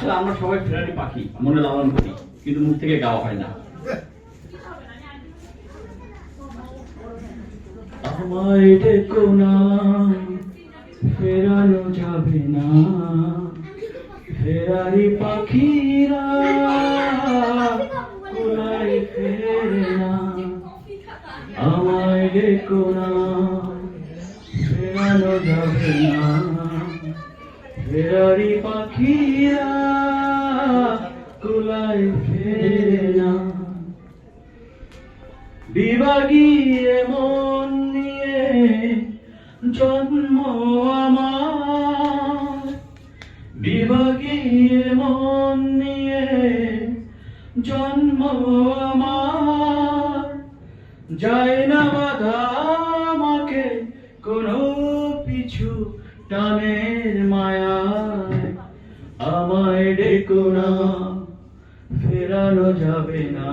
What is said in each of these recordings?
আসলে আমরা সবাই ফেরারি পাখি, মনে লালন করি, কিন্তু মুখ থেকে গাওয়া হয় না। আমায় ডেকো না, ফেরানো যাবে না, ফেরারি পাখিরা কোলায় ফেরে না। আমায় ডেকো না, ফেরানো যাবে না, ফেরারি পাখিরা কোলায় ফেরে না। বিভাগী মন নিয়ে জন্ম আমার, বিভাগী মন নিয়ে জন্ম আমার, যায় না বাধা আমাকে কোনো পিছু টানের মায়ায়। আমায় ডেকো না, ফেরানো যাবে না,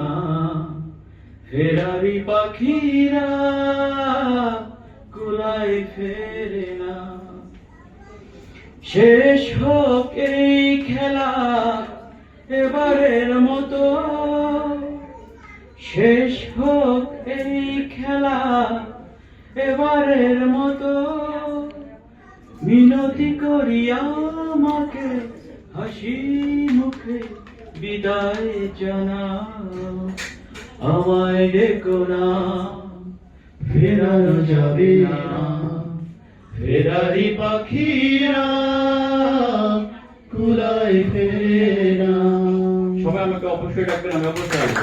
ফেরারি পাখিরা কোলায় ফেরে না। শেষ হোক এই খেলা এবারের মতো, শেষ হোক এই খেলা এবারের মতো, মিনতি করি আমাকে হাসি মুখে বিদায় জানাও। আমায় ডেকো না, ফেরানো যাবে না, ফেরারি পাখিরা কোলায় ফেরে না। সবাই আমাকে অবশ্যই ডাকবেন, আমি অবশ্যই আসবো।